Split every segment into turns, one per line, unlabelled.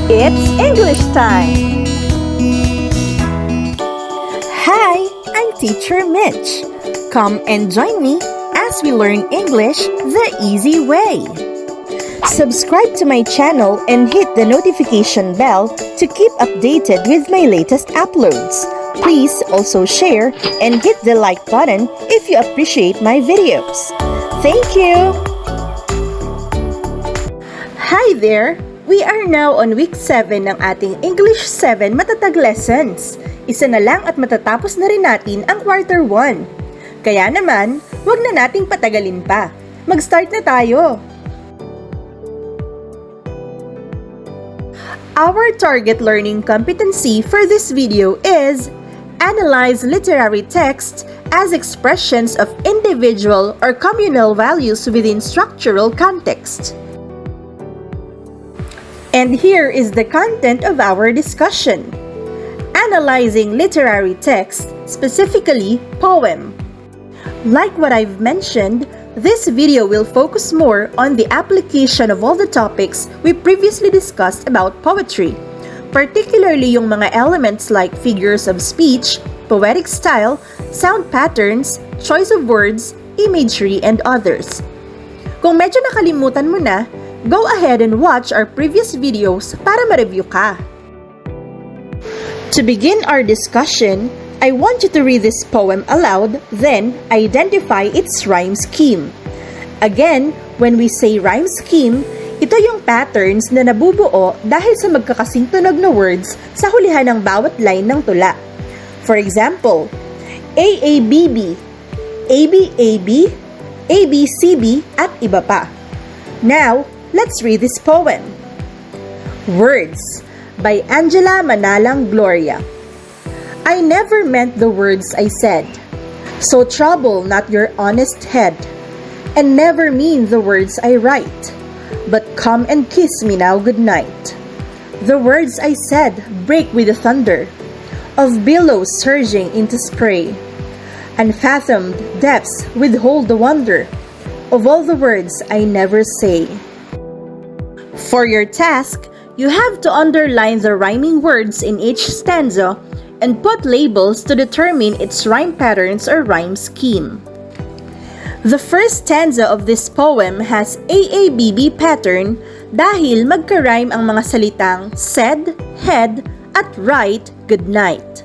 It's English time! Hi, I'm Teacher Mitch. Come and join me as we learn English the easy way. Subscribe to my channel and hit the notification bell to keep updated with my latest uploads. Please also share and hit the like button if you appreciate my videos. Thank you! Hi there! We are now on week 7 ng ating English 7 Matatag lessons. Isa na lang at matatapos na rin natin ang quarter 1. Kaya naman, wag na nating patagalin pa. Mag-start na tayo! Our target learning competency for this video is analyze literary text as expressions of individual or communal values within structural context. And here is the content of our discussion. Analyzing literary text, specifically poem. Like what I've mentioned, this video will focus more on the application of all the topics we previously discussed about poetry, particularly yung mga elements like figures of speech, poetic style, sound patterns, choice of words, imagery, and others. Kung medyo nakalimutan mo na, go ahead and watch our previous videos para ma-review ka. To begin our discussion, I want you to read this poem aloud, then identify its rhyme scheme. Again, when we say rhyme scheme, ito yung patterns na nabubuo dahil sa magkakasing tunog na words sa hulihan ng bawat line ng tula. For example, AABB, ABAB, ABCB, at iba pa. Now, let's read this poem. Words by Angela Manalang Gloria. I never meant the words I said, so trouble not your honest head, and never mean the words I write, but come and kiss me now good night. The words I said break with the thunder of billows surging into spray. Unfathomed depths withhold the wonder of all the words I never say. For your task, you have to underline the rhyming words in each stanza and put labels to determine its rhyme patterns or rhyme scheme. The first stanza of this poem has AABB pattern dahil magka-rhyme ang mga salitang said, head, at write, good night.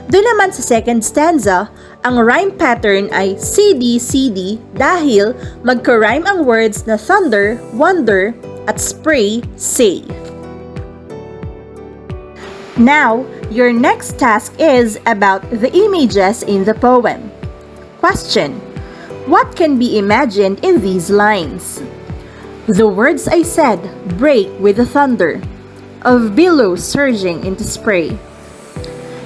Doon naman sa second stanza, ang rhyme pattern ay CD-CD dahil magka-rhyme ang words na thunder, wonder, at spray, say. Now, your next task is about the images in the poem. Question: what can be imagined in these lines? The words I said break with the thunder of billows surging into spray.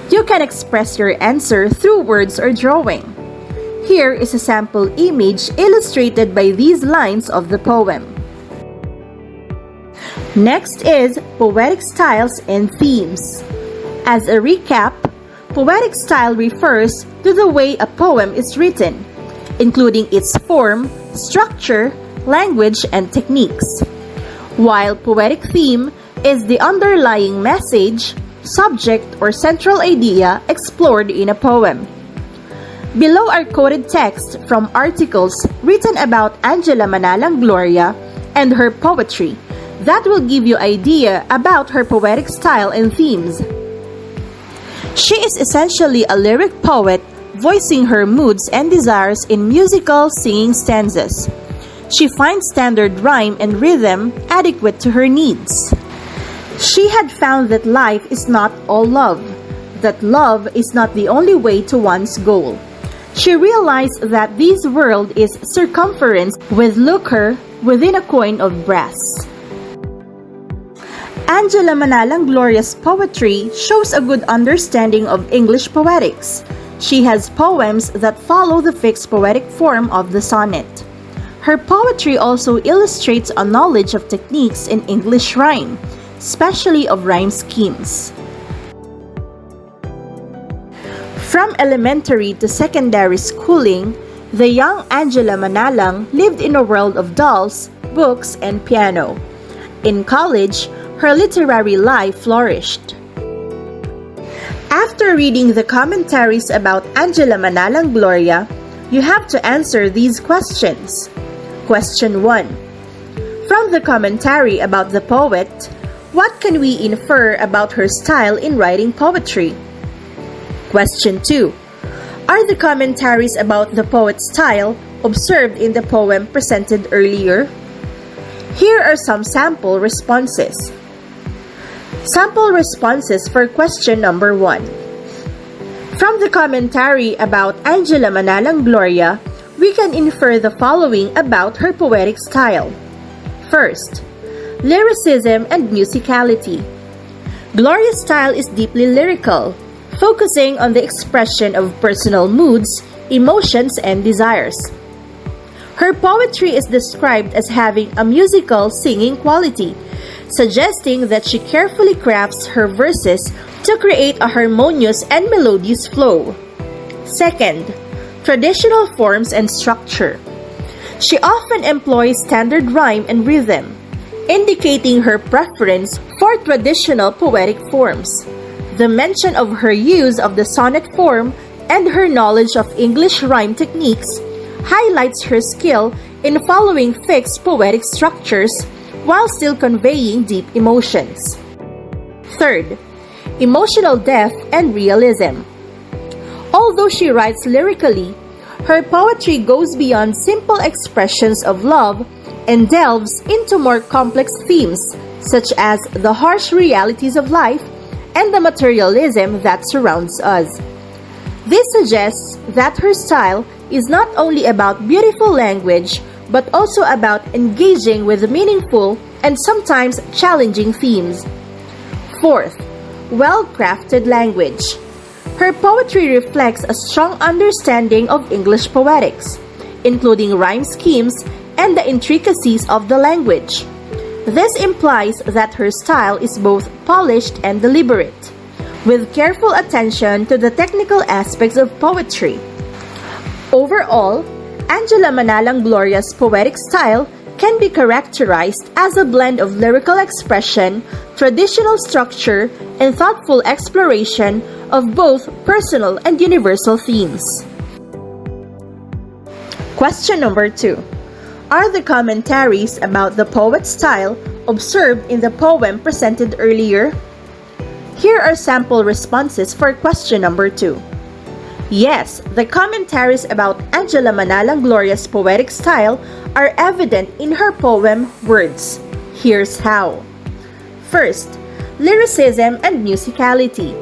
You can express your answer through words or drawing. Here is a sample image illustrated by these lines of the poem. Next is poetic styles and themes. As a recap, poetic style refers to the way a poem is written, including its form, structure, language, and techniques. While poetic theme is the underlying message, subject, or central idea explored in a poem. Below are quoted text from articles written about Angela Manalang Gloria and her poetry that will give you idea about her poetic style and themes. She is essentially a lyric poet voicing her moods and desires in musical singing stanzas. She finds standard rhyme and rhythm adequate to her needs. She had found that life is not all love, that love is not the only way to one's goal. She realized that this world is circumference with lucre within a coin of brass. Angela Manalang Gloria's poetry shows a good understanding of English poetics. She has poems that follow the fixed poetic form of the sonnet. Her poetry also illustrates a knowledge of techniques in English rhyme, especially of rhyme schemes. From elementary to secondary schooling, the young Angela Manalang lived in a world of dolls, books, and piano. In college, her literary life flourished. After reading the commentaries about Angela Manalang Gloria, you have to answer these questions. Question 1. From the commentary about the poet, what can we infer about her style in writing poetry? Question 2. Are the commentaries about the poet's style observed in the poem presented earlier? Here are some sample responses. Sample responses for question number 1. From the commentary about Angela Manalang Gloria, we can infer the following about her poetic style. First, lyricism and musicality. Gloria's style is deeply lyrical, focusing on the expression of personal moods, emotions, and desires. Her poetry is described as having a musical singing quality, suggesting that she carefully crafts her verses to create a harmonious and melodious flow. Second, traditional forms and structure. She often employs standard rhyme and rhythm, indicating her preference for traditional poetic forms. The mention of her use of the sonnet form and her knowledge of English rhyme techniques highlights her skill in following fixed poetic structures while still conveying deep emotions. Third, emotional depth and realism. Although she writes lyrically, her poetry goes beyond simple expressions of love and delves into more complex themes, such as the harsh realities of life and the materialism that surrounds us. This suggests that her style is not only about beautiful language, but also about engaging with meaningful and sometimes challenging themes. Fourth, well-crafted language. Her poetry reflects a strong understanding of English poetics, including rhyme schemes and the intricacies of the language. This implies that her style is both polished and deliberate, with careful attention to the technical aspects of poetry. Overall, Angela Manalang Gloria's poetic style can be characterized as a blend of lyrical expression, traditional structure, and thoughtful exploration of both personal and universal themes. Question number 2. Are the commentaries about the poet's style observed in the poem presented earlier? Here are sample responses for question number 2. Yes, the commentaries about Angela Manalang Gloria's poetic style are evident in her poem Words. Here's how. First, lyricism and musicality.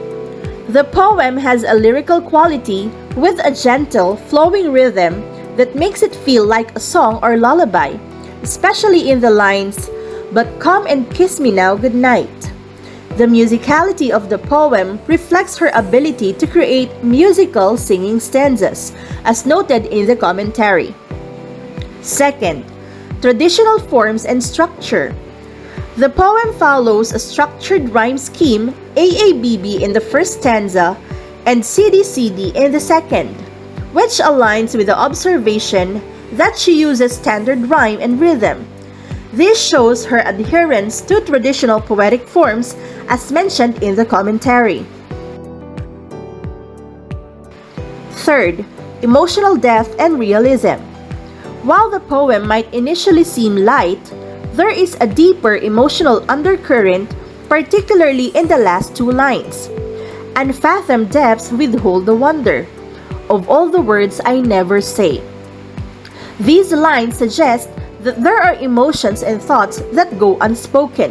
The poem has a lyrical quality with a gentle, flowing rhythm that makes it feel like a song or lullaby, especially in the lines, "But come and kiss me now, good night." The musicality of the poem reflects her ability to create musical singing stanzas, as noted in the commentary. Second, traditional forms and structure. The poem follows a structured rhyme scheme, AABB in the first stanza and CDCD in the second, which aligns with the observation that she uses standard rhyme and rhythm. This shows her adherence to traditional poetic forms as mentioned in the commentary. Third, emotional depth and realism. While the poem might initially seem light, there is a deeper emotional undercurrent, particularly in the last two lines. Unfathomed depths withhold the wonder of all the words I never say. These lines suggest that there are emotions and thoughts that go unspoken,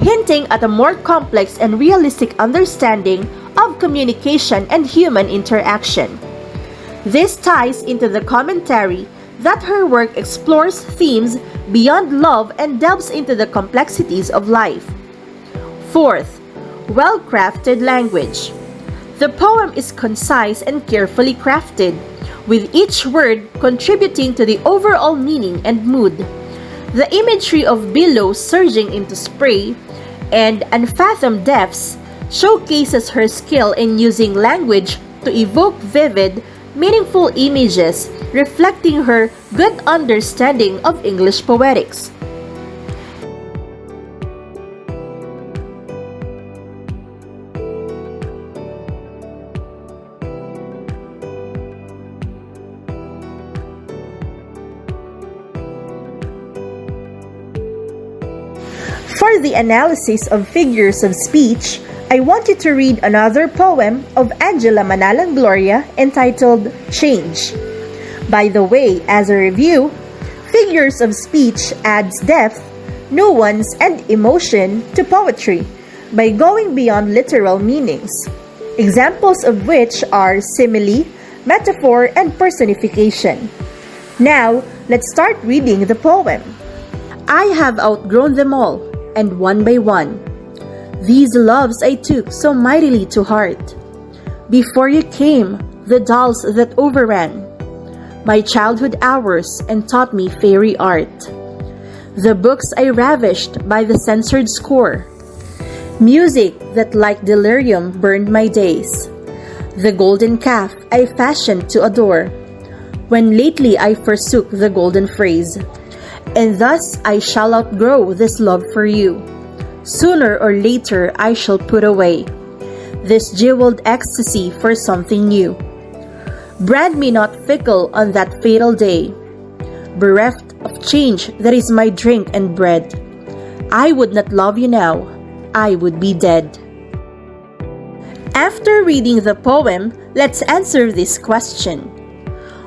hinting at a more complex and realistic understanding of communication and human interaction. This ties into the commentary that her work explores themes beyond love and delves into the complexities of life. Fourth, well-crafted language. The poem is concise and carefully crafted, with each word contributing to the overall meaning and mood. The imagery of billows surging into spray and unfathomed depths showcases her skill in using language to evoke vivid, meaningful images, reflecting her good understanding of English poetics. For the analysis of figures of speech, I want you to read another poem of Angela Manalang Gloria entitled Change. By the way, as a review, figures of speech adds depth, nuance, and emotion to poetry by going beyond literal meanings, examples of which are simile, metaphor, and personification. Now, let's start reading the poem. I have outgrown them all, and one by one, these loves I took so mightily to heart. Before you came, the dolls that overran my childhood hours and taught me fairy art. The books I ravished by the censored score. Music that like delirium burned my days. The golden calf I fashioned to adore, when lately I forsook the golden phrase. And thus I shall outgrow this love for you. Sooner or later I shall put away this jeweled ecstasy for something new. Brand me not fickle on that fatal day, bereft of change that is my drink and bread. I would not love you now, I would be dead. After reading the poem, let's answer this question.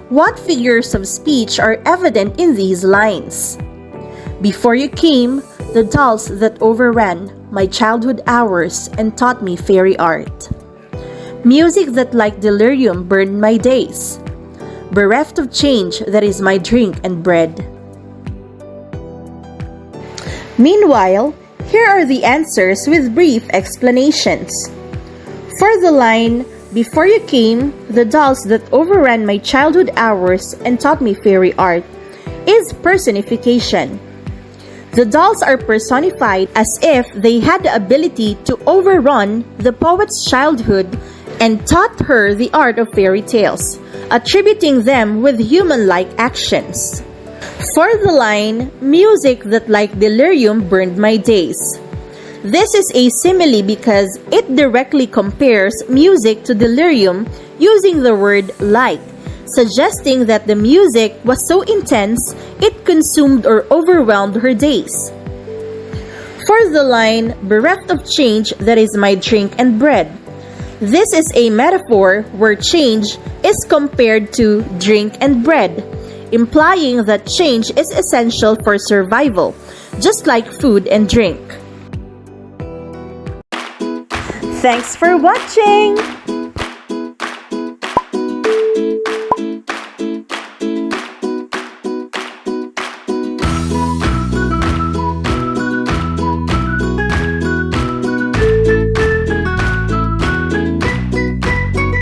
What figures of speech are evident in these lines? Before you came, the dolls that overran my childhood hours and taught me fairy art. Music that like delirium burned my days, bereft of change that is my drink and bread. Meanwhile, here are the answers with brief explanations. For the line, before you came, the dolls that overran my childhood hours and taught me fairy art, is personification. The dolls are personified as if they had the ability to overrun the poet's childhood and taught her the art of fairy tales, attributing them with human-like actions. For the line, music that like delirium burned my days. This is a simile because it directly compares music to delirium using the word like, suggesting that the music was so intense it consumed or overwhelmed her days. For the line, bereft of change that is my drink and bread. This is a metaphor where change is compared to drink and bread, implying that change is essential for survival, just like food and drink. Thanks for watching!